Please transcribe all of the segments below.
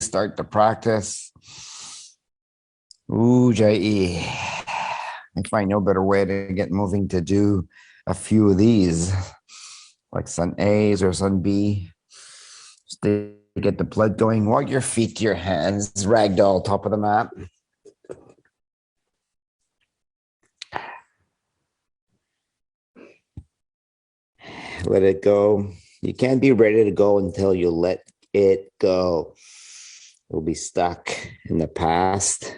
start the practice. Ujjayi. I find no better way to get moving to do a few of these, like sun A's or sun B. Just to get the blood going. Walk your feet to your hands, ragdoll top of the mat. Let it go. You can't be ready to go until you let it go. You'll be stuck in the past,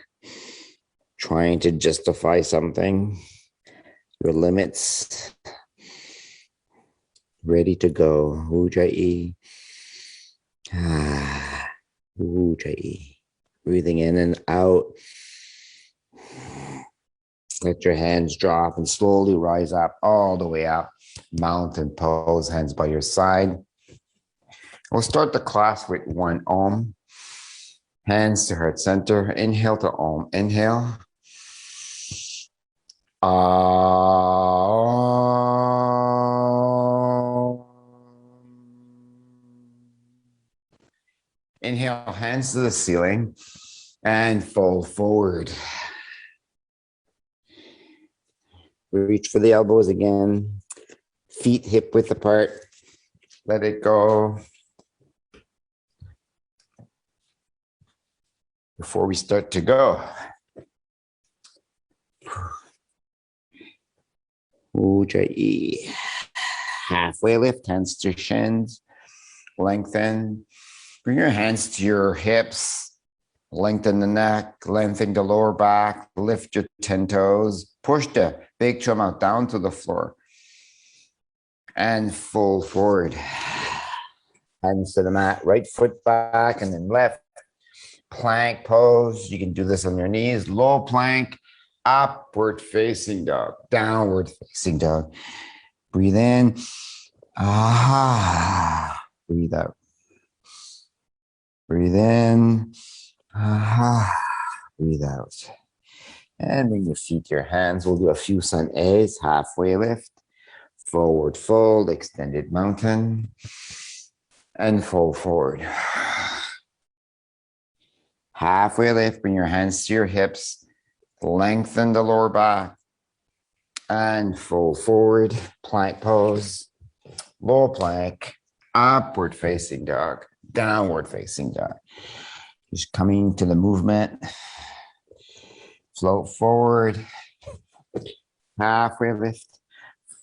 trying to justify something, your limits. Ready to go. Ujjayi. Ujjayi. Breathing in and out. Let your hands drop and slowly rise up all the way up. Mountain pose, hands by your side. We'll start the class with one Om. Hands to heart center. Inhale to Om. Inhale. Inhale, hands to the ceiling and fold forward. Reach for the elbows again. Feet hip width apart. Let it go. Before we start to go. Ujjayi. Halfway lift, hands to shins. Lengthen. Bring your hands to your hips. Lengthen the neck, lengthen the lower back. Lift your 10 toes. Push the big toe out down to the floor. And fold forward. Hands to the mat, right foot back and then left. Plank pose. You can do this on your knees. Low plank, upward facing dog, downward facing dog. Breathe in. Breathe out. Breathe in. Breathe out. And bring your feet to your hands. We'll do a few sun A's, halfway lift. Forward fold, extended mountain. And fold forward. Halfway lift, bring your hands to your hips. Lengthen the lower back. And fold forward. Plank pose. Low plank. Upward facing dog. Downward facing dog. Just coming to the movement. Float forward. Halfway lift.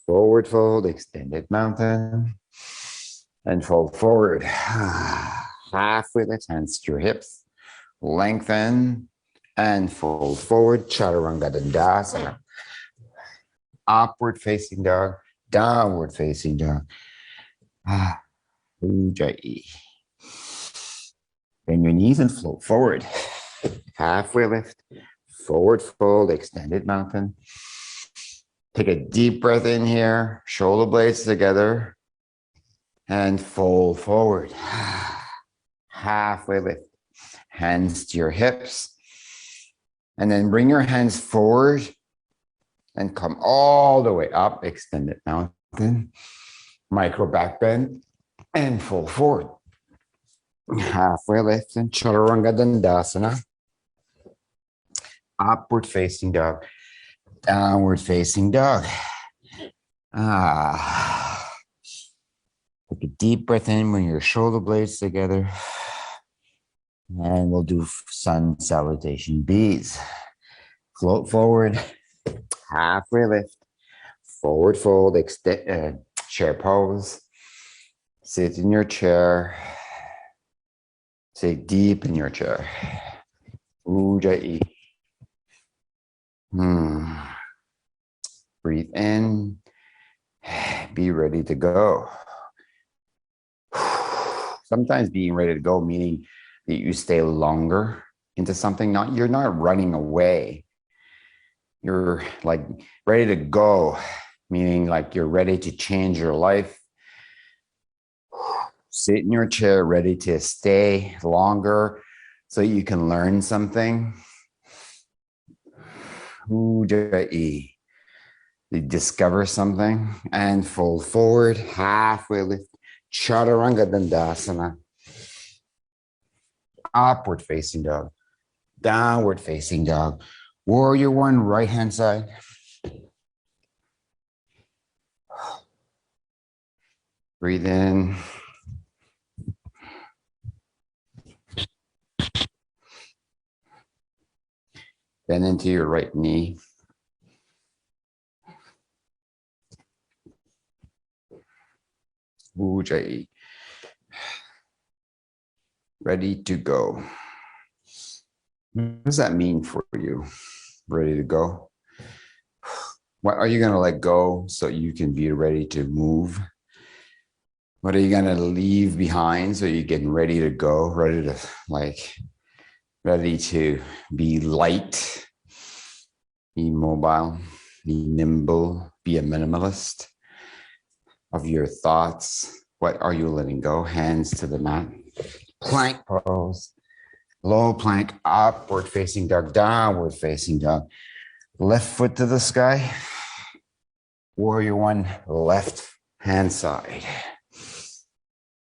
Forward fold. Extended mountain. And fold forward. Halfway lift. Hands to your hips. Lengthen. And fold forward. Chaturanga Dandasana. Upward facing dog. Downward facing dog. Ujjayi. Bend your knees and float forward. Halfway lift. Forward fold. Extended mountain. Take a deep breath in here. Shoulder blades together. And fold forward. Halfway lift. Hands to your hips. And then bring your hands forward. And come all the way up. Extended mountain. Micro back bend. And fold forward. Halfway lift and Chaturanga Dandasana. Upward facing dog. Downward facing dog. Take a deep breath in when your shoulder blades together. And we'll do sun salutation B's. Float forward. Halfway lift. Forward fold. Extend, chair pose. Sit in your chair. Stay deep in your chair. Ujjayi. Breathe in. Be ready to go. Sometimes being ready to go, meaning that you stay longer into something. You're not running away. You're like ready to go, meaning like you're ready to change your life. Sit in your chair, ready to stay longer so you can learn something. Ujjayi. You discover something and fold forward, halfway lift, Chaturanga Dandasana. upward facing dog, downward facing dog. Warrior one, right hand side. Breathe in. Bend into your right knee. Ujjayi. Ready to go. What does that mean for you? Ready to go? What are you going to let go so you can be ready to move? What are you going to leave behind so you're getting ready to go, ready to be light, be mobile, be nimble, be a minimalist of your thoughts? What are you letting go? Hands to the mat. Plank pose. Low plank, upward facing dog, downward facing dog. Left foot to the sky. Warrior one, left hand side.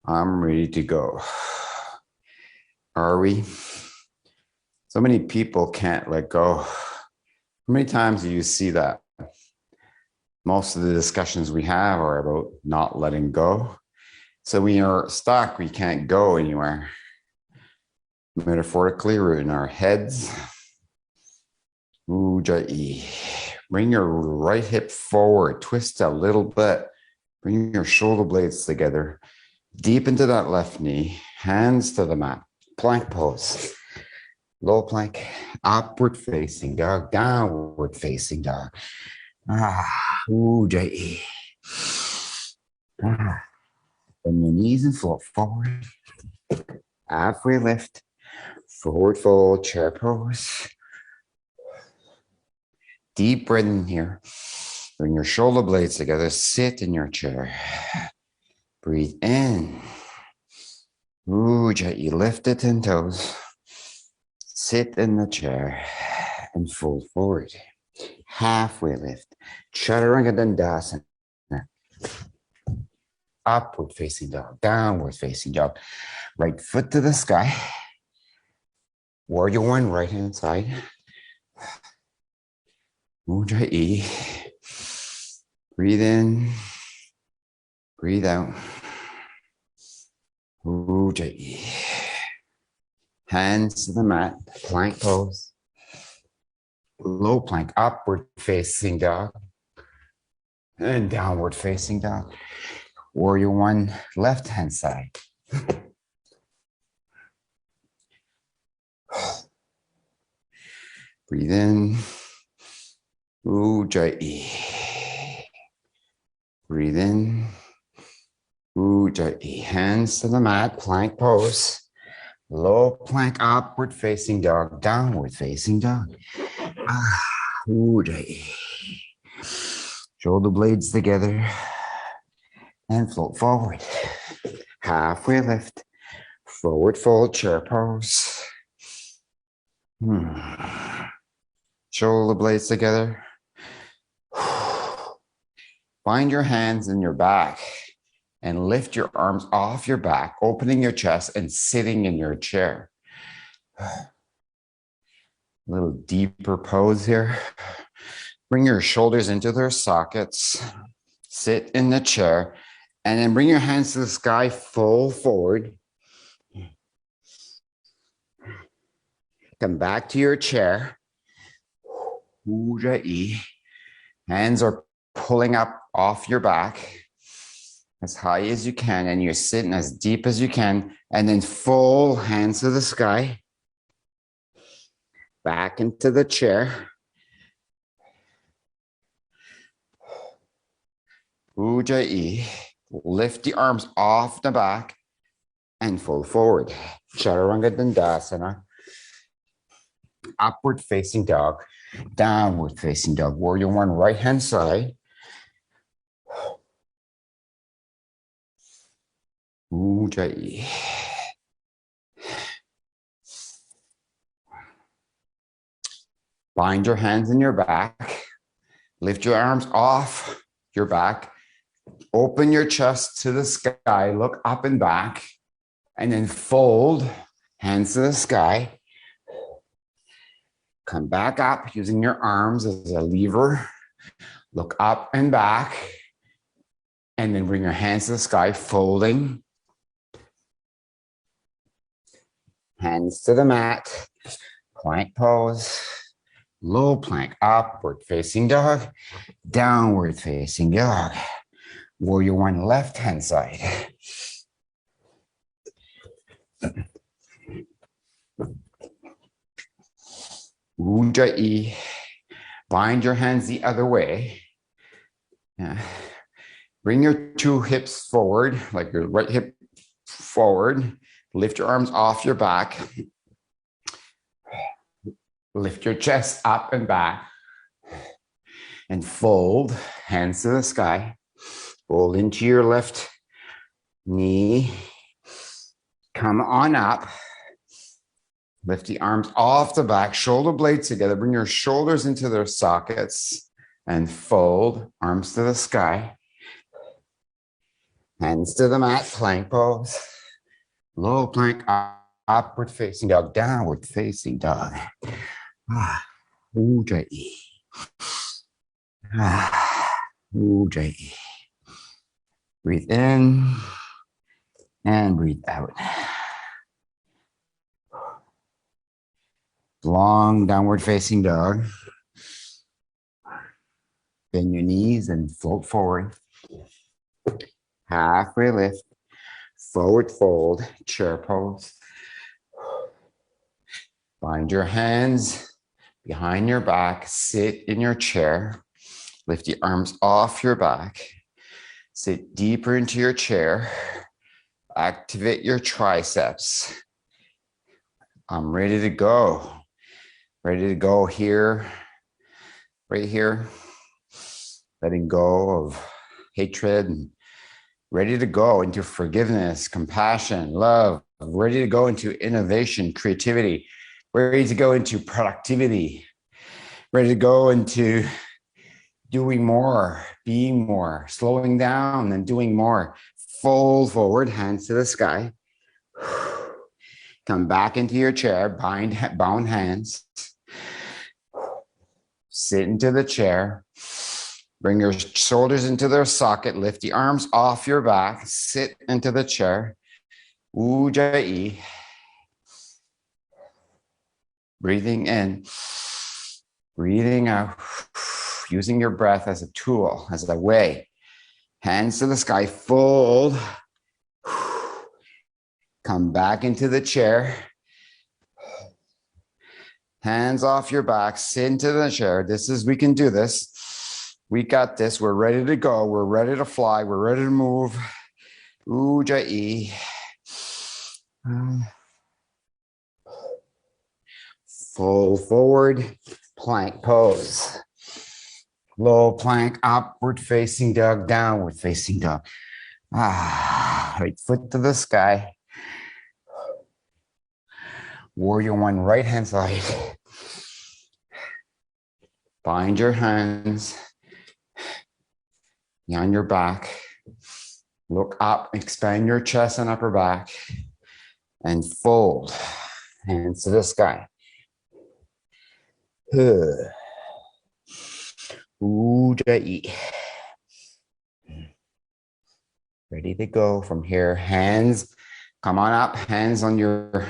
I'm ready to go. Are we? So many people can't let go. How many times do you see that? Most of the discussions we have are about not letting go. So when you're stuck, we can't go anywhere. Metaphorically, we're in our heads. Ujjayi. Bring your right hip forward, twist a little bit. Bring your shoulder blades together. Deep into that left knee, hands to the mat. Plank pose. Low plank, upward facing dog, downward facing dog. Ujjayi. Bend your knees and float forward. Halfway lift. Forward fold, chair pose. Deep breath in here. Bring your shoulder blades together. Sit in your chair. Breathe in. Ujjayi. Lift the 10 toes. Sit in the chair and fold forward. Halfway lift. Chaturanga Dandasana. Upward facing dog. Downward facing dog. Right foot to the sky. Warrior one, right hand side. Ujjayi. Breathe in. Breathe out. Ujjayi. Hands to the mat. Plank pose. Low plank. Upward facing dog. And downward facing dog. Warrior one, left hand side. Breathe in. Ujjayi. Breathe in. Ujjayi. Hands to the mat. Plank pose. Low plank. Upward facing dog. Downward facing dog. Ujjayi. Shoulder blades together. And float forward. Halfway lift. Forward fold. Chair pose. Shoulder blades together. Find your hands in your back and lift your arms off your back, opening your chest and sitting in your chair. A little deeper pose here. Bring your shoulders into their sockets. Sit in the chair and then bring your hands to the sky, fold forward. Come back to your chair. Ujjayi. Hands are pulling up off your back as high as you can, and you're sitting as deep as you can, and then full hands to the sky. Back into the chair. Ujjayi. Lift the arms off the back and fold forward. Chaturanga Dandasana. Upward facing dog. Downward facing dog. Warrior one, right hand side. Ujjayi. Bind your hands in your back. Lift your arms off your back. Open your chest to the sky. Look up and back. And then fold Hands to the sky. Come back up using your arms as a lever. Look up and back. And then bring your hands to the sky, folding. Hands to the mat. Plank pose. Low plank, upward facing dog. Downward facing dog. Warrior one, left hand side. Ujjayi. Bind your hands the other way. Bring your two hips forward, like your right hip forward. Lift your arms off your back. Lift your chest up and back. And fold, hands to the sky. Fold into your left knee. Come on up. Lift the arms off the back, shoulder blades together. Bring your shoulders into their sockets and fold, arms to the sky. Hands to the mat, plank pose. Low plank, upward facing dog, downward facing dog. Ujjayi. Ujjayi. Breathe in and breathe out. Long downward facing dog. Bend your knees and float forward. Halfway lift. Forward fold. Chair pose. Bind your hands behind your back. Sit in your chair. Lift the arms off your back. Sit deeper into your chair. Activate your triceps. I'm ready to go. Ready to go here, right here. Letting go of hatred and ready to go into forgiveness, compassion, love. Ready to go into innovation, creativity. Ready to go into productivity. Ready to go into doing more, being more, slowing down and doing more. Fold forward, hands to the sky. Come back into your chair, bound hands. Sit into the chair. Bring your shoulders into their socket. Lift the arms off your back. Sit into the chair. Ujjayi. Breathing in. Breathing out. Using your breath as a tool, as a way. Hands to the sky. Fold. Come back into the chair. Hands off your back, sit into the chair. We can do this. We got this. We're ready to go. We're ready to fly. We're ready to move. Ujjayi. Fold forward, plank pose. Low plank, upward facing dog, downward facing dog. Right foot to the sky. Warrior one, right hand side. Bind your hands behind your back. Look up, expand your chest and upper back. And fold. Hands to the sky. Ujjayi. Ready to go from here. Hands, come on up. Hands on your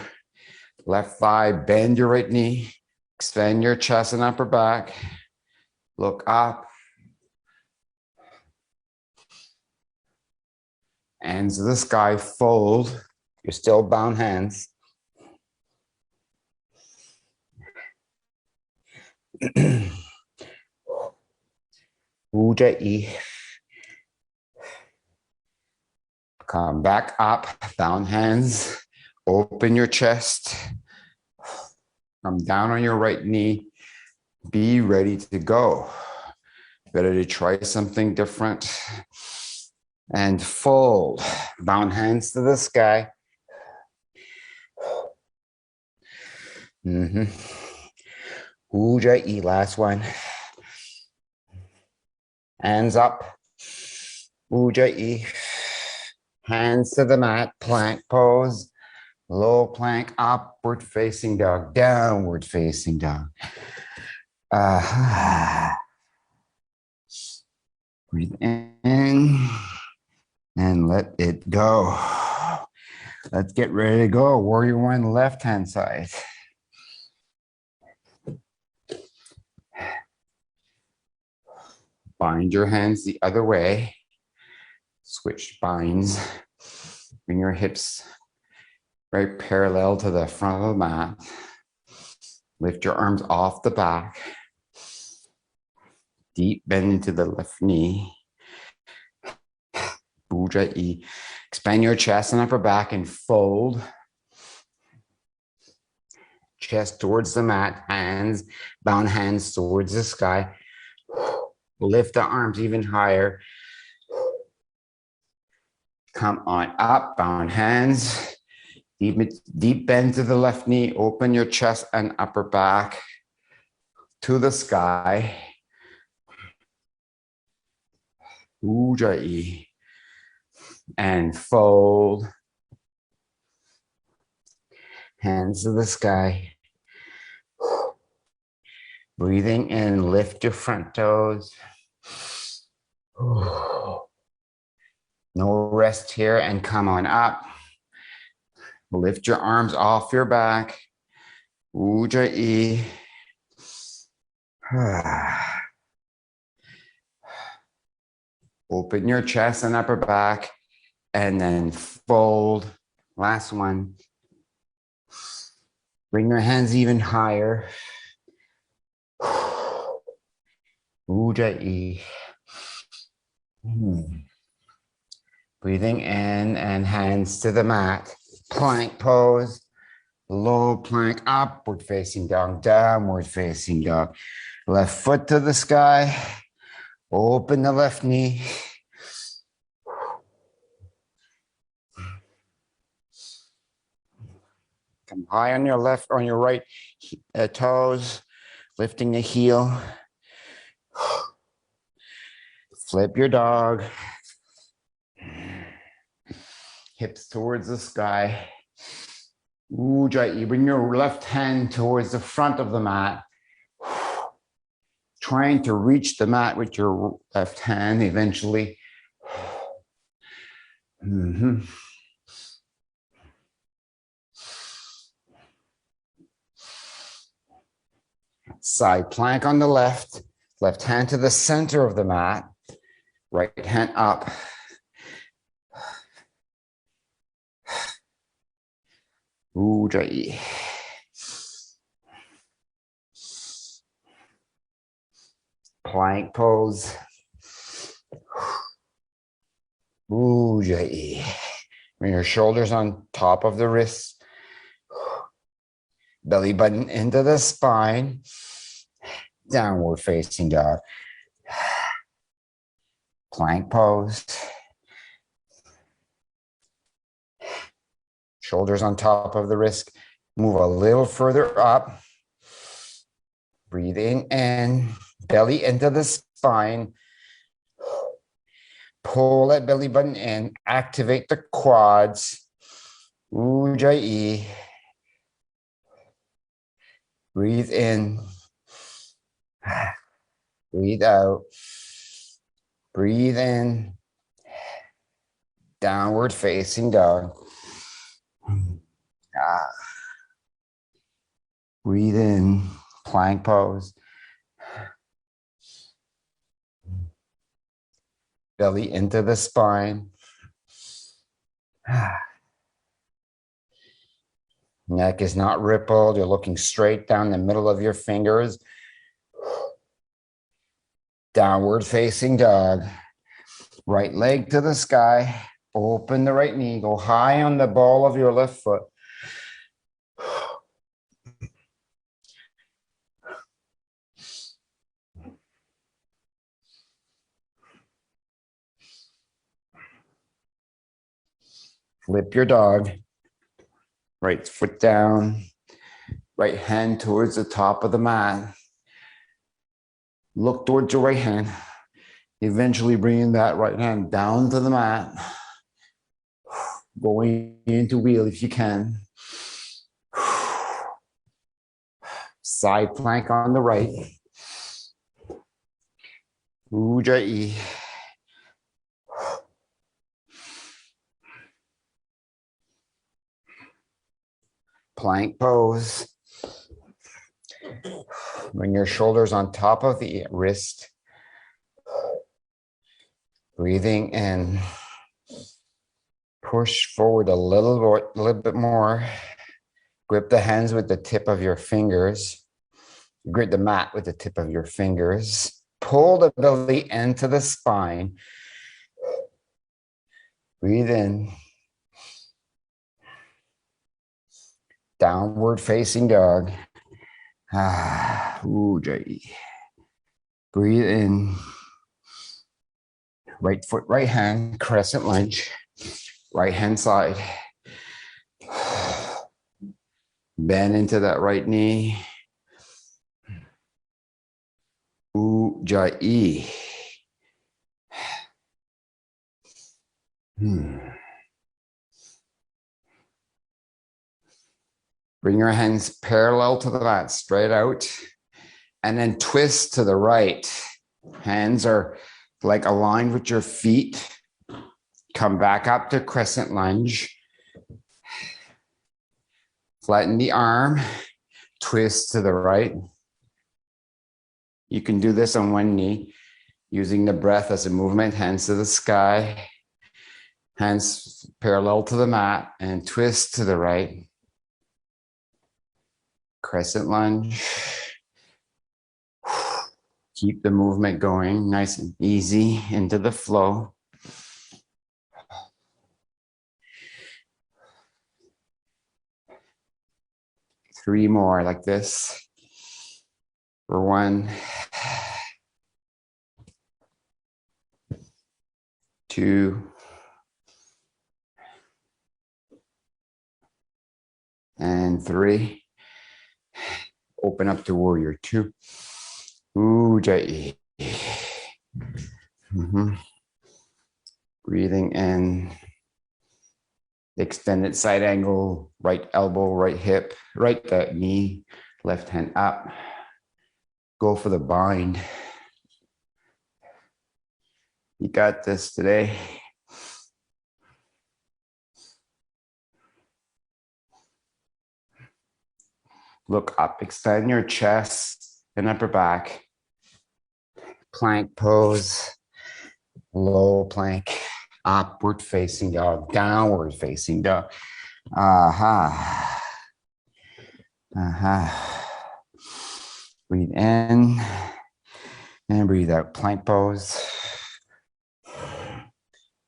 left thigh. Bend your right knee. Extend your chest and upper back. Look up. Hands to the sky. Fold. You're still bound hands. Ujjayi. Come back up, bound hands. Open your chest. Come down on your right knee. Be ready to go. Ready to try something different. And fold. Bound hands to the sky. Ujjayi, last one. Hands up. Ujjayi. Hands to the mat, plank pose. Low plank, upward facing dog, downward facing dog. Breathe in and let it go. Let's get ready to go. Warrior one, left hand side. Bind your hands the other way. Switch binds. Bring your hips right parallel to the front of the mat. Lift your arms off the back. Deep bend into the left knee. Ujjayi. Expand your chest and upper back and fold. Chest towards the mat, hands, bound hands towards the sky. Lift the arms even higher. Come on up, bound hands. Deep bend to the left knee. Open your chest and upper back to the sky. Ujjayi. And fold. Hands to the sky. Breathing in, lift your front toes. No rest here and come on up. Lift your arms off your back. Ujjayi. Open your chest and upper back and then fold. Last one. Bring your hands even higher. Ujjayi. Breathing in and hands to the mat. Plank pose. Low plank, upward facing dog, downward facing dog. Left foot to the sky. Open the left knee. Come high on your left, on your right toes. Lifting the heel. Flip your dog. Hips towards the sky. Ujjayi. Bring your left hand towards the front of the mat. Trying to reach the mat with your left hand eventually. Side plank on the left. Left hand to the center of the mat. Right hand up. Ujjayi. Plank pose. Ujjayi. Bring your shoulders on top of the wrists. Belly button into the spine. Downward facing dog. Plank pose. Shoulders on top of the wrist. Move a little further up. Breathing in. Belly into the spine. Pull that belly button in. Activate the quads. Ujjayi. Breathe in. Breathe out. Breathe in. Downward facing dog. Breathe in. Plank pose. Belly into the spine. Neck is not rippled. You're looking straight down the middle of your fingers. Downward facing dog. Right leg to the sky. Open the right knee. Go high on the ball of your left foot. Flip your dog. Right foot down. Right hand towards the top of the mat. Look towards your right hand. Eventually bringing that right hand down to the mat. Going into wheel if you can. Side plank on the right. Ujjayi. Plank pose. Bring your shoulders on top of the wrist. Breathing in. Push forward a little bit more. Grip the hands with the tip of your fingers. Grip the mat with the tip of your fingers. Pull the belly into the spine. Breathe in. Downward facing dog. Ujjayi. Breathe in. Right foot, right hand, crescent lunge. Right hand side. Bend into that right knee. Ujjayi. Bring your hands parallel to the mat, straight out, and then twist to the right. Hands are like aligned with your feet. Come back up to crescent lunge. Flatten the arm, twist to the right. You can do this on one knee, using the breath as a movement, hands to the sky, hands parallel to the mat, and twist to the right. Crescent lunge. Keep the movement going, nice and easy into the flow. Three more like this. For 1, 2, and 3. Open up to warrior 2. Ujjayi. Breathing in. Extended side angle, right elbow, right hip, right knee, left hand up. Go for the bind. You got this today. Look up, extend your chest and upper back. Plank pose, low plank, upward facing dog, downward facing dog. Breathe in and breathe out. Plank pose,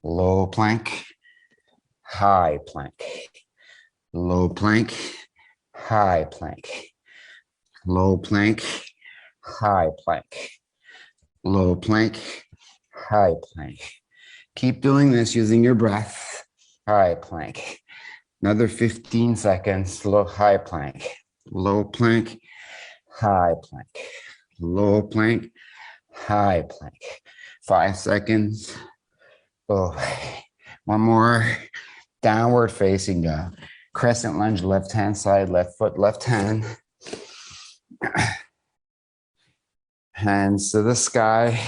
low plank, high plank, low plank, high plank, low plank, high plank, low plank, high plank. Keep doing this using your breath. High plank. Another 15 seconds. Low high plank. Low plank, high plank. Low plank, high plank. 5 seconds. Oh, one more. Downward facing dog. Crescent lunge, left hand side, left foot, left hand. Hands to the sky.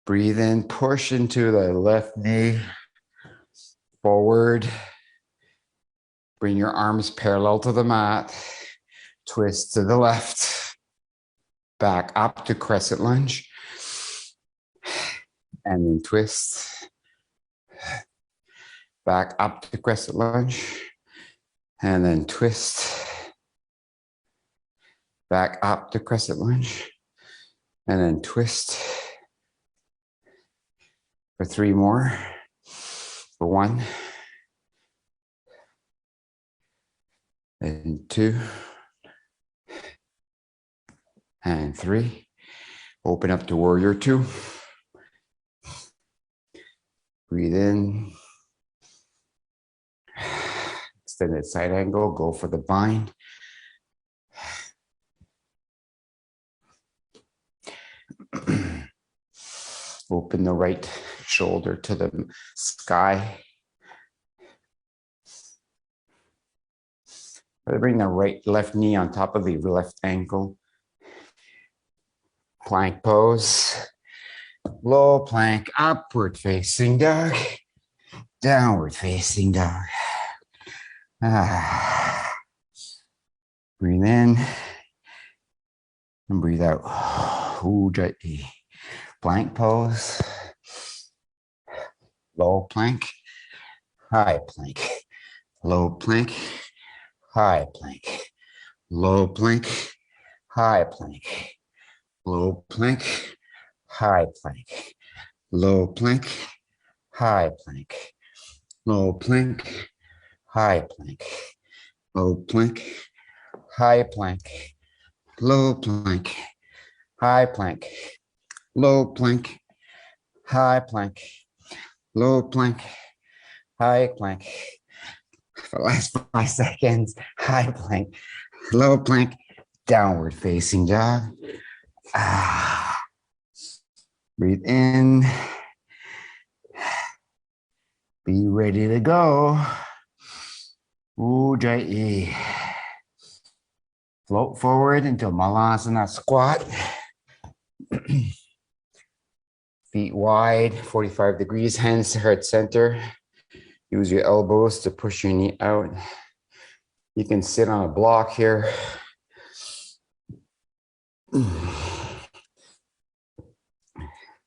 Breathe in, push into the left knee. Forward. Bring your arms parallel to the mat. Twist to the left. Back up to crescent lunge. And then twist. Back up to crescent lunge. And then twist. Back up to crescent lunge. And then twist. For 3 more. For 1. And 2. And 3. Open up to warrior 2. Breathe in. Extended side angle. Go for the bind. Open the right shoulder to the sky. Bring the left knee on top of the left ankle. Plank pose. Low plank, upward facing dog. Downward facing dog. Breathe in and breathe out. Ujjayi. Plank pose. Low plank, high plank. Low plank, high plank. Low plank, high plank. Low plank, high plank. Low plank, high plank. Low plank, high plank. Low plank, high plank. Low plank, high plank. Low plank, high plank. Low plank, high plank. For the last 5 seconds, high plank. Low plank, downward facing dog. Breathe in. Be ready to go. Ujjayi. Float forward into Malasana squat. Feet wide, 45 degrees, hands to heart center. Use your elbows to push your knee out. You can sit on a block here.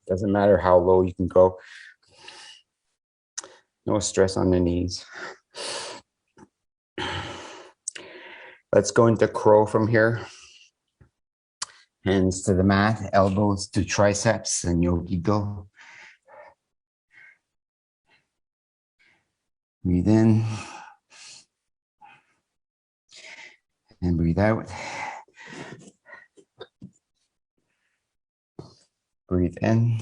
Doesn't matter how low you can go. No stress on the knees. Let's go into crow from here. Hands to the mat, elbows to triceps, and yogi go. Breathe in and breathe out. Breathe in.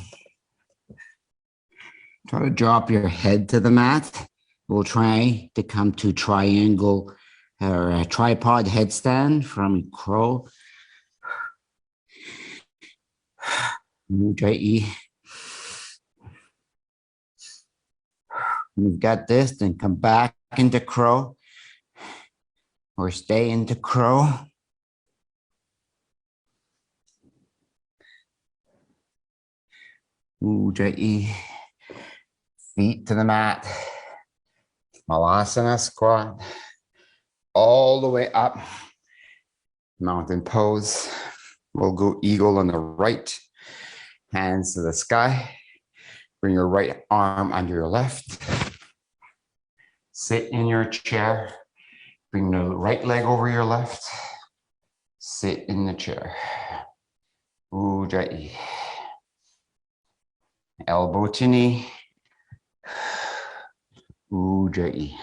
Try to drop your head to the mat. We'll try to come to triangle or a tripod headstand from crow. Ujjayi. You've got this, then come back into crow or stay into crow. Ujjayi. Feet to the mat. Malasana squat. All the way up. Mountain pose. We'll go eagle on the right. Hands to the sky. Bring your right arm under your left. Sit in your chair. Bring the right leg over your left. Sit in the chair. Ujjayi. Elbow to knee. Ujjayi.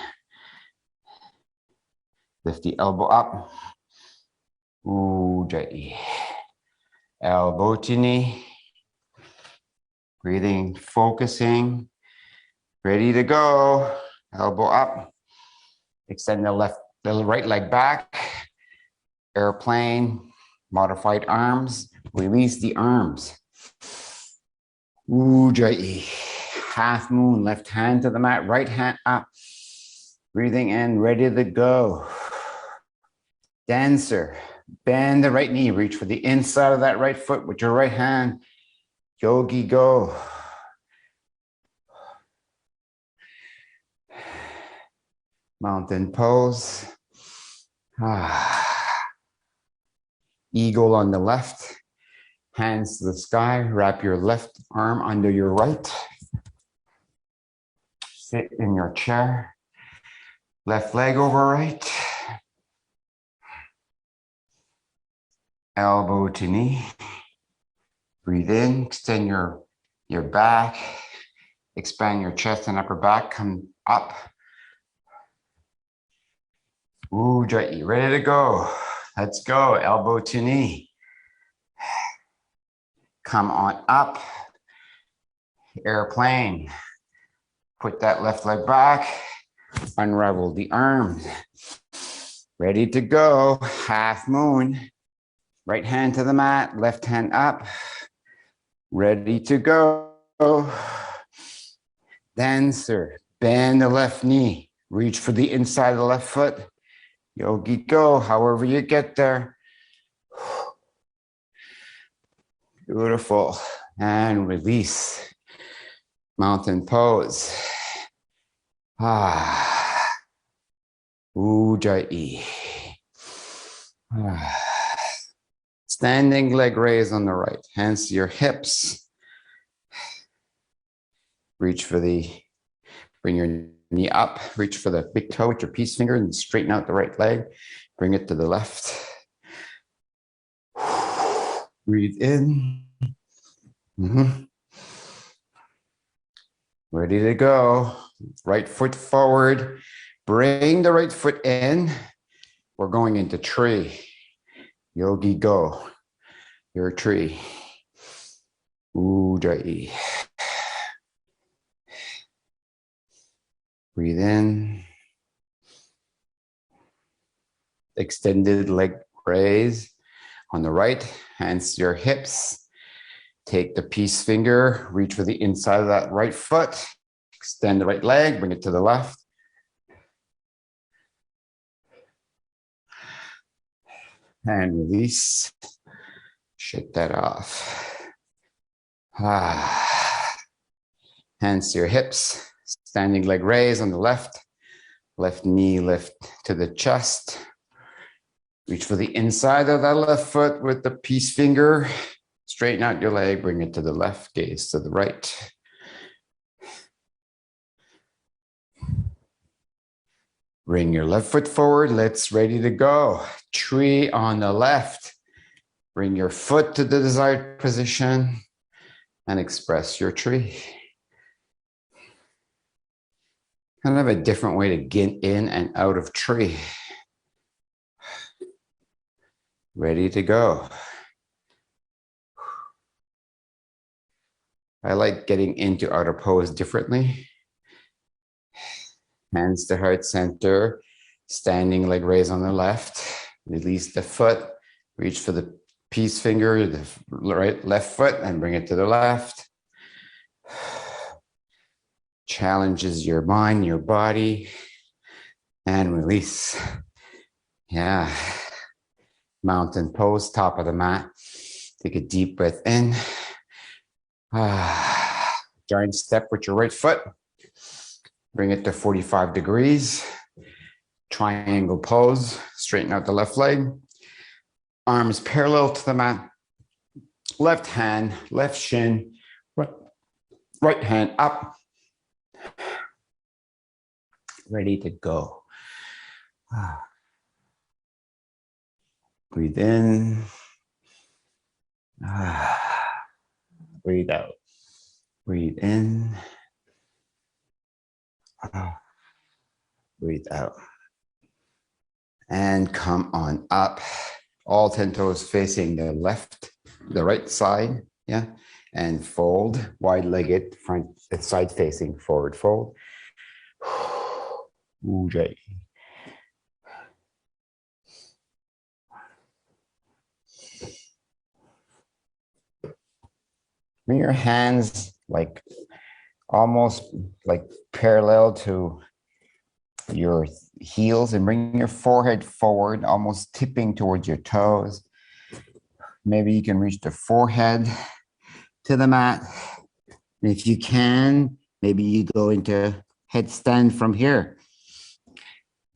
Lift the elbow up. Ujjayi. Elbow to knee. Breathing, focusing. Ready to go. Elbow up. Extend the right leg back. Airplane. Modified arms. Release the arms. Ujjayi. Half moon. Left hand to the mat. Right hand up. Breathing in. Ready to go. Dancer. Bend the right knee. Reach for the inside of that right foot with your right hand. Yogi go. Mountain pose. Eagle on the left. Hands to the sky. Wrap your left arm under your right. Sit in your chair. Left leg over right. Elbow to knee. Breathe in, extend your back, expand your chest and upper back, come up. Ujjayi, ready to go. Let's go, elbow to knee. Come on up. Airplane. Put that left leg back. Unravel the arms. Ready to go. Half moon. Right hand to the mat. Left hand up. Ready to go. Dancer. Bend the left knee. Reach for the inside of the left foot. Yogi go, however you get there. Beautiful. And release. Mountain pose. Ujjayi. Standing leg raise on the right. Hands to your hips. Reach for bring your knee up. Reach for the big toe with your peace finger and straighten out the right leg. Bring it to the left. Breathe in. Ready to go. Right foot forward. Bring the right foot in. We're going into tree. Yogi go. Your tree. Ujjayi. Breathe in. Extended leg raise on the right. Hands to your hips. Take the peace finger. Reach for the inside of that right foot. Extend the right leg. Bring it to the left. And release. Shake that off. Hands to your hips. Standing leg raise on the left. Left knee lift to the chest. Reach for the inside of that left foot with the peace finger. Straighten out your leg. Bring it to the left. Gaze to the right. Bring your left foot forward. Let's ready to go. Tree on the left. Bring your foot to the desired position and express your tree. Kind of a different way to get in and out of tree. Ready to go. I like getting into outer pose differently. Hands to heart center. Standing leg raise on the left. Release the foot. Reach for the peace finger, the left foot, and bring it to the left. Challenges your mind, your body, and release. Yeah. Mountain pose, top of the mat. Take a deep breath in. Giant step with your right foot. Bring it to 45 degrees. Triangle pose. Straighten out the left leg. Arms parallel to the mat. Left hand, left shin. Right hand up. Ready to go. Breathe in. Breathe out. Breathe in. Breathe out. And come on up. All 10 toes facing the left, the right side. Yeah. And fold. Wide-legged, front, side facing, forward fold. Ujjayi. Bring your hands like almost like parallel to your heels and bring your forehead forward, almost tipping towards your toes. Maybe you can reach the forehead to the mat. And if you can, maybe you go into headstand from here.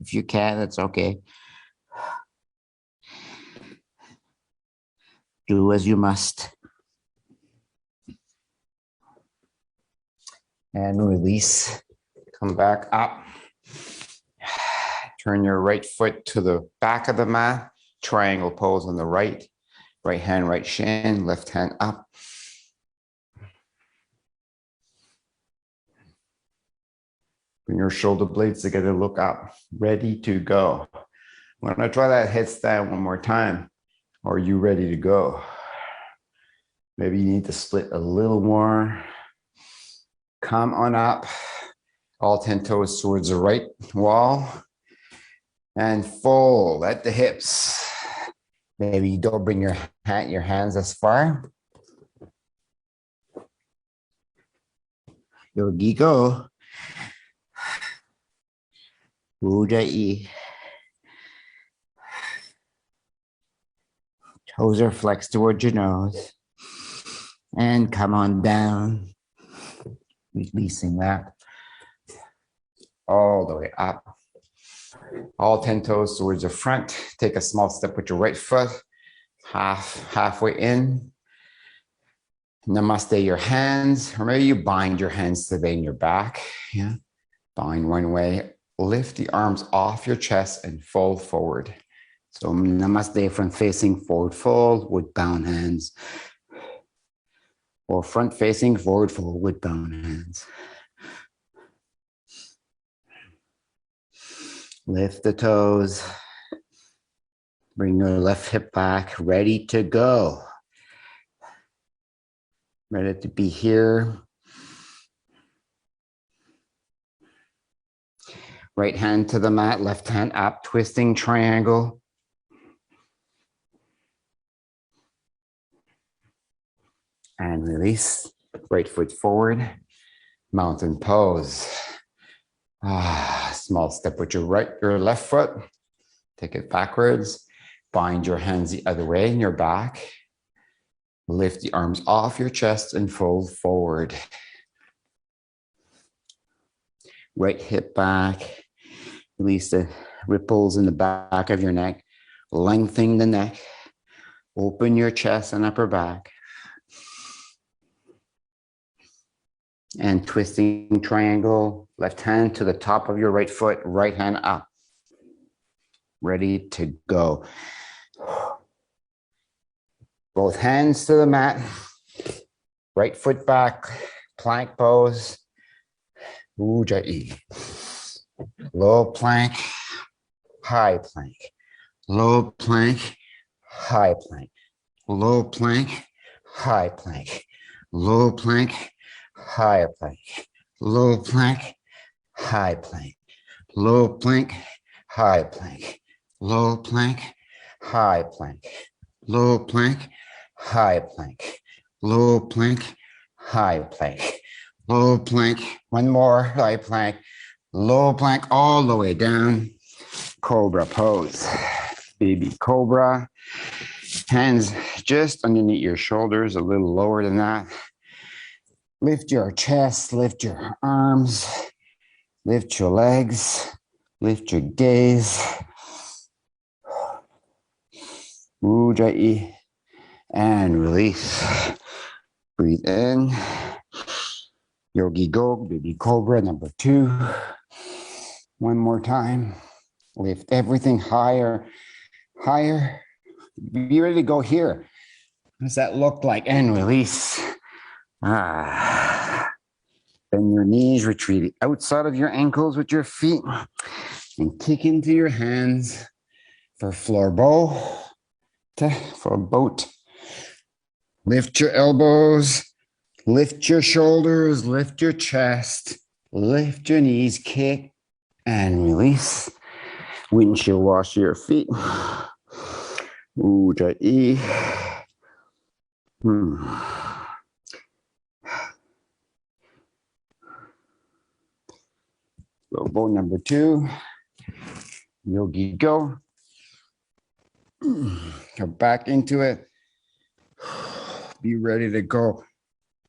If you can, that's okay. Do as you must. And release. Come back up. Turn your right foot to the back of the mat. Triangle pose on the right. Right hand, right shin. Left hand up. Bring your shoulder blades together. Look up. Ready to go. I'm going to try that headstand one more time. Are you ready to go? Maybe you need to split a little more. Come on up. All 10 toes towards the right wall. And fold at the hips. Maybe you don't bring your hands as far. Yogi go. Ujjayi. Toes are flexed towards your nose. And come on down. Releasing that all the way up. All 10 toes towards the front. Take a small step with your right foot. Halfway in. Namaste your hands. Or maybe you bind your hands today in your back. Yeah. Bind one way. Lift the arms off your chest and fold forward. So namaste, front facing, forward fold with bound hands. Or front facing, forward fold with bound hands. Lift the toes. Bring your left hip back, ready to go. Ready to be here. Right hand to the mat, left hand up, twisting triangle. And release. Right foot forward. Mountain pose. Small step with your left foot. Take it backwards. Bind your hands the other way in your back. Lift the arms off your chest and fold forward. Right hip back. Release the ripples in the back of your neck. Lengthening the neck. Open your chest and upper back. And twisting triangle. Left hand to the top of your right foot. Right hand up. Ready to go. Both hands to the mat. Right foot back. Plank pose. Ujjayi. Low plank. High plank. Low plank. High plank. Low plank. High plank. Low plank. High plank. Low plank. High plank. Low plank. High plank. Low plank. High plank. Low plank. High plank. Low plank. High plank. Low plank. One more. High plank. Low plank all the way down. Cobra pose. Baby cobra. Hands just underneath your shoulders, a little lower than that. Lift your chest, lift your arms, lift your legs, lift your gaze. Ujjayi. And release. Breathe in. Yogi Go, baby cobra number 2. One more time. Lift everything higher, higher. Be ready to go here. What does that look like? And release. Bend your knees, retreat outside of your ankles with your feet, and kick into your hands for floor bow, for boat. Lift your elbows, lift your shoulders, lift your chest, lift your knees, kick, and release. Windshield wash your feet. Ujjayi. Low bow number 2. Yogi Go. Go back into it. Be ready to go.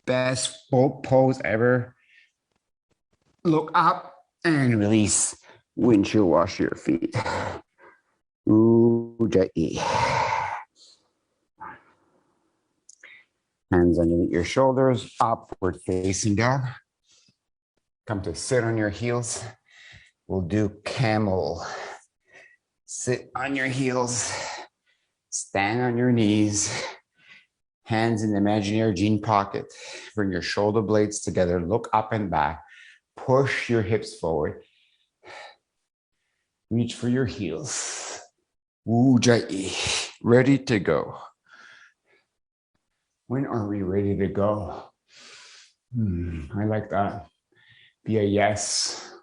Best boat pose ever. Look up and release. Windshield wash your feet. Ujjayi. Hands underneath your shoulders, upward facing dog. Come to sit on your heels. We'll do camel. Sit on your heels. Stand on your knees. Hands in the imaginary jean pocket. Bring your shoulder blades together. Look up and back. Push your hips forward. Reach for your heels. Ujjayi. Ready to go. When are we ready to go? I like that. Be a yes.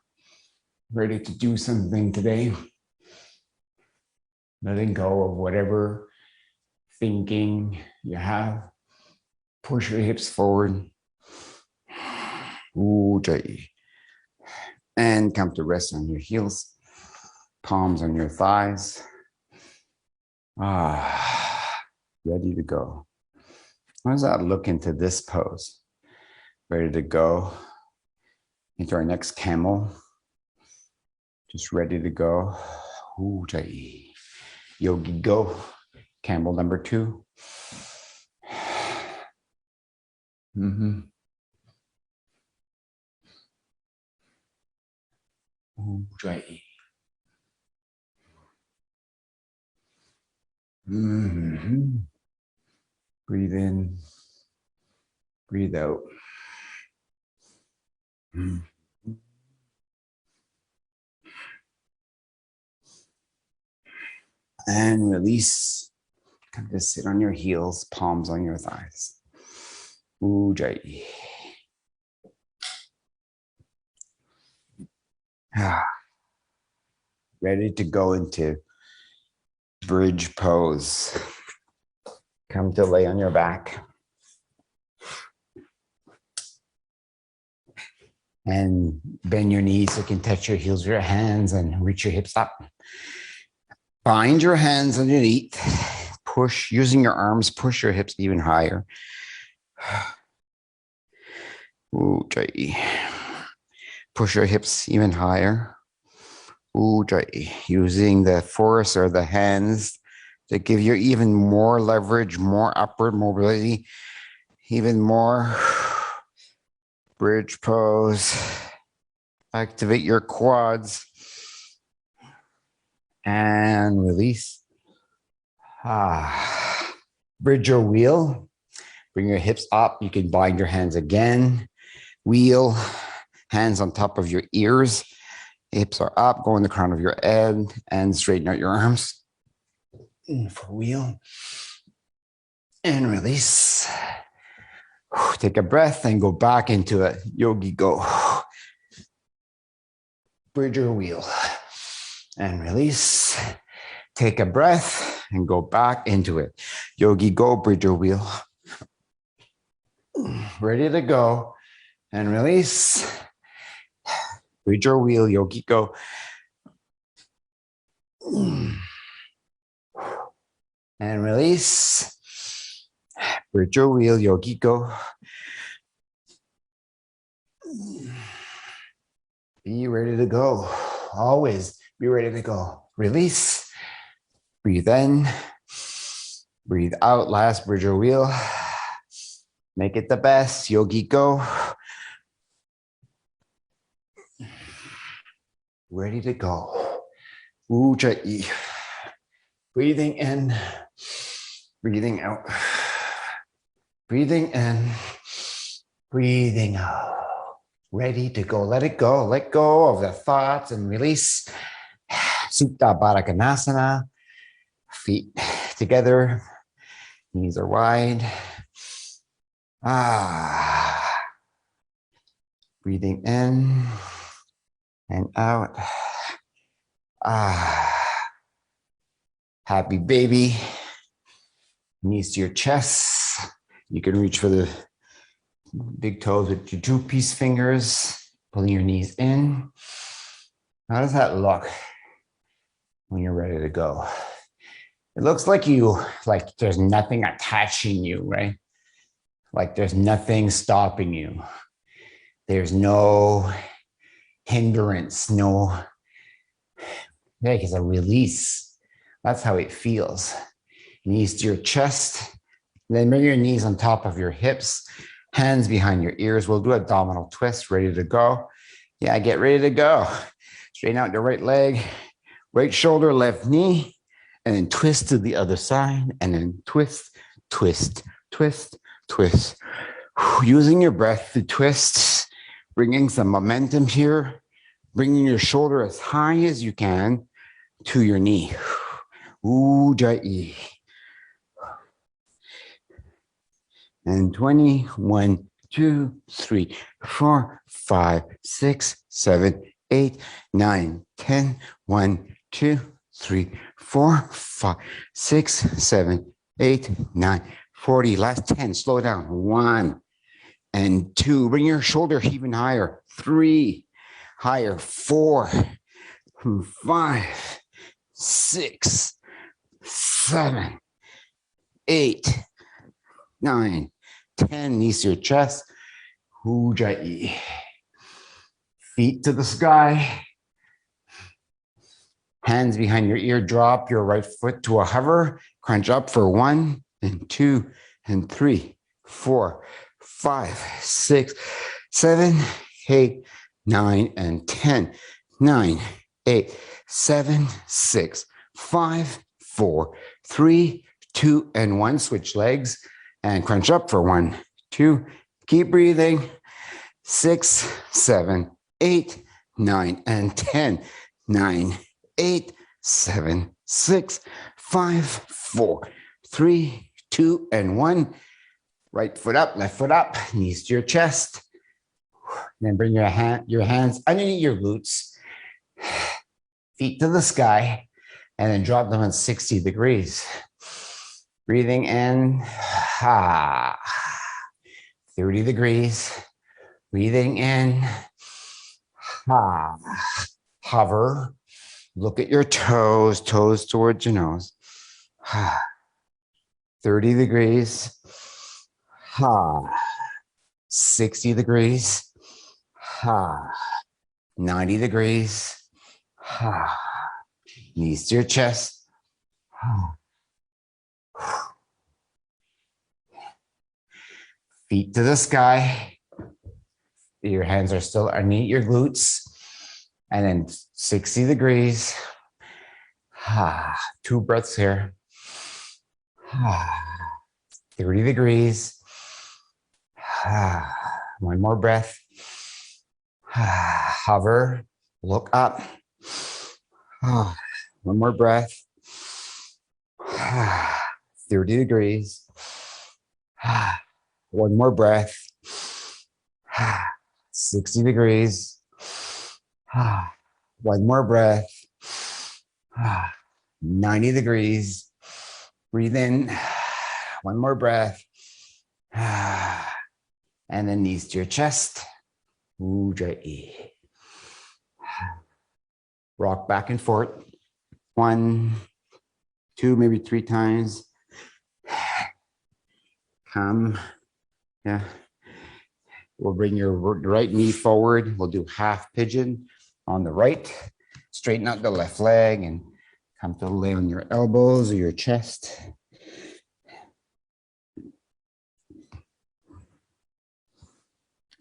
Ready to do something today. Letting go of whatever thinking you have. Push your hips forward. Ujjayi. And come to rest on your heels. Palms on your thighs. Ready to go. How does that look into this pose? Ready to go into our next camel. Just ready to go. Ujjayi. Yogi go. Camel number 2. Ujjayi. Breathe in. Breathe out. And release. Come to sit on your heels, palms on your thighs. Ujjayi. Ready to go into bridge pose. Come to lay on your back. And bend your knees so you can touch your heels with your hands and reach your hips up. Bind your hands underneath. Push, using your arms, push your hips even higher. Ujjayi. Push your hips even higher. Ujjayi. Using the force or the hands to give you even more leverage, more upward mobility, even more bridge pose. Activate your quads and release. Bridge or wheel. Bring your hips up. You can bind your hands again. Wheel, hands on top of your ears. Hips are up, go in the crown of your head and straighten out your arms. For wheel. And release. Take a breath and go back into a yogi go. Bridge or wheel. And release. Take a breath and go back into it. Yogi go, bridge or wheel. Ready to go. And release. Bridge or wheel, yogi go. And release. Bridge or wheel, yogi go. Be ready to go. Always be ready to go. Release. Breathe in. Breathe out. Last bridge or wheel. Make it the best. Yogi go. Ready to go. Ujjayi. Breathing in. Breathing out. Breathing in. Breathing out. Ready to go. Let it go. Let go of the thoughts and release. Supta Baddha Konasana. Feet together. Knees are wide. Breathing in and out. Happy baby. Knees to your chest. You can reach for the big toes with your 2-piece fingers, pulling your knees in. How does that look when you're ready to go? It looks like there's nothing attaching you, right? Like there's nothing stopping you. There's no hindrance, it's a release. That's how it feels. Knees to your chest. Then bring your knees on top of your hips, hands behind your ears. We'll do a abdominal twist, ready to go. Yeah, get ready to go. Straighten out your right leg, right shoulder, left knee, and then twist to the other side, and then twist, twist, twist, twist. Using your breath to twist, bringing some momentum here, bringing your shoulder as high as you can to your knee. Ujjayi. And 20, 1, 2, 3, 4, 5, 6, 7, 8, 9, 10, 1, 2, 3, 4, 5, 6, 7, 8, 9, 40. Last 10. Slow down. 1 and 2. Bring your shoulder even higher. 3. Higher. 4, 5, 6, 7, 8, 9, 10. Knees to your chest. Ujjayi. Feet to the sky. Hands behind your ear. Drop your right foot to a hover. Crunch up for 1 and 2 and 3, 4, 5, 6, 7, 8, 9, and 10. 9, 8, 7, 6, 5, 4, 3, 2, and 1. Switch legs and crunch up for 1, 2. Keep breathing. 6, 7, 8, 9, and 10. 9, 8, 7, 6, 5, 4, 3, 2, and 1. Right foot up, left foot up, knees to your chest. Then bring your hands underneath your glutes, feet to the sky, and then drop them at 60 degrees. Breathing in, 30 degrees. Breathing in, hover. Look at your toes towards your nose. 30 degrees. 60 degrees. 90 degrees. Knees to your chest. Feet to the sky. Your hands are still underneath your glutes. And then 60 degrees. 2 breaths here. 30 degrees. 1 more breath. Hover. Look up. 1 more breath. 30 degrees. 1 more breath. 60 degrees. 1 more breath. 90 degrees. Breathe in. 1 more breath. And then knees to your chest. Ujjayi. Rock back and forth. 1, 2, maybe 3 times. Come. Yeah. We'll bring your right knee forward. We'll do half pigeon on the right. Straighten out the left leg and come to lay on your elbows or your chest.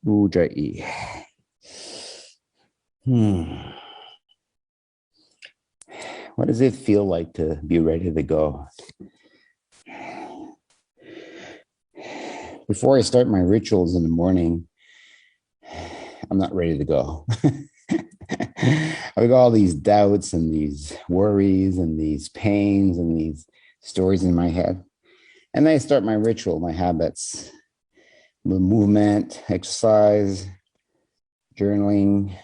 Ujjayi. What does it feel like to be ready to go? Before I start my rituals in the morning, I'm not ready to go. I've got all these doubts and these worries and these pains and these stories in my head. And then I start my ritual, my habits, the movement, exercise, journaling,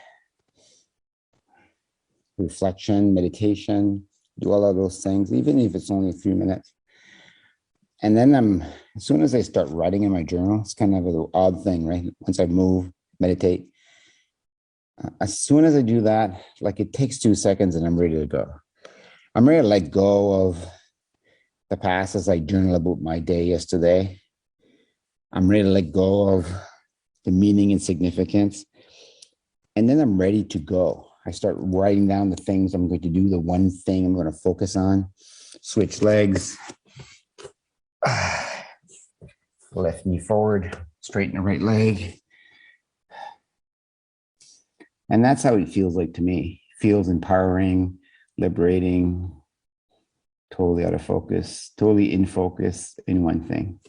reflection, meditation, do all of those things, even if it's only a few minutes. And then as soon as I start writing in my journal, it's kind of an odd thing, right? Once I move, meditate, as soon as I do that, like it takes 2 seconds and I'm ready to go. I'm ready to let go of the past as I journal about my day yesterday. I'm ready to let go of the meaning and significance. And then I'm ready to go. I start writing down the things I'm going to do, the one thing I'm going to focus on. Switch legs. Left knee forward, straighten the right leg. And that's how it feels like to me. It feels empowering, liberating, totally out of focus, totally in focus in one thing.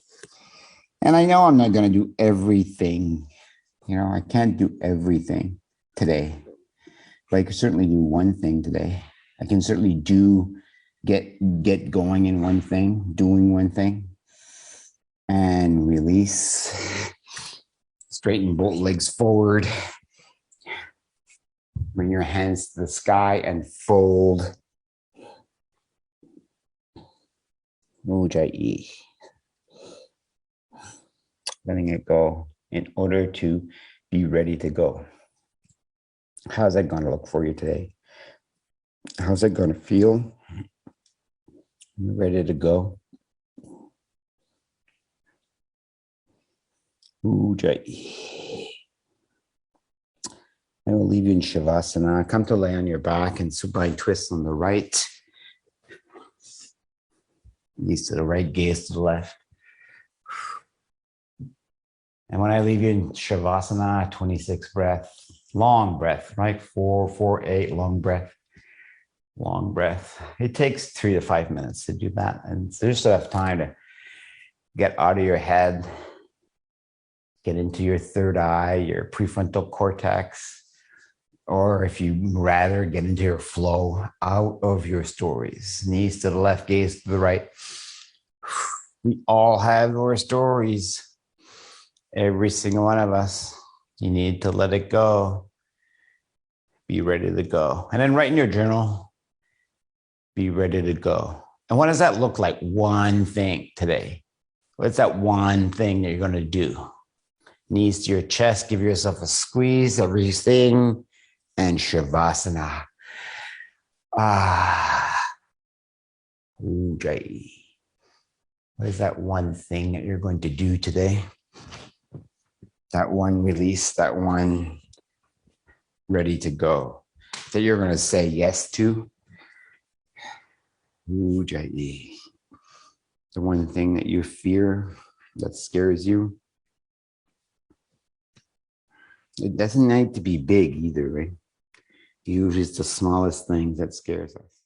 And I know I'm not going to do everything. I can't do everything today. But I can certainly do one thing today. I can certainly get going in one thing, doing one thing. And release. Straighten both legs forward. Bring your hands to the sky and fold. Ujjayi. Letting it go in order to be ready to go. How's that going to look for you today? How's it going to feel? You're ready to go. Ujjayi. I will leave you in Shavasana. Come to lay on your back and supine twist on the right. Knees to the right, gaze to the left. And when I leave you in Shavasana, 26 breath, long breath, right? 4, 4, 8, long breath. Long breath. It takes 3 to 5 minutes to do that. And so there's enough time to get out of your head, get into your third eye, your prefrontal cortex, or if you rather, get into your flow, out of your stories. Knees to the left, gaze to the right. We all have our stories. Every single one of us. You need to let it go. Be ready to go. And then write in your journal, be ready to go. And what does that look like? One thing today. What's that one thing that you're going to do? Knees to your chest, give yourself a squeeze, everything, and Shavasana. Ujjayi. What is that one thing that you're going to do today? That one release, that one ready to go, that you're going to say yes to. Ujjayi. The one thing that you fear, that scares you. It doesn't need to be big either, right? Usually it's the smallest thing that scares us.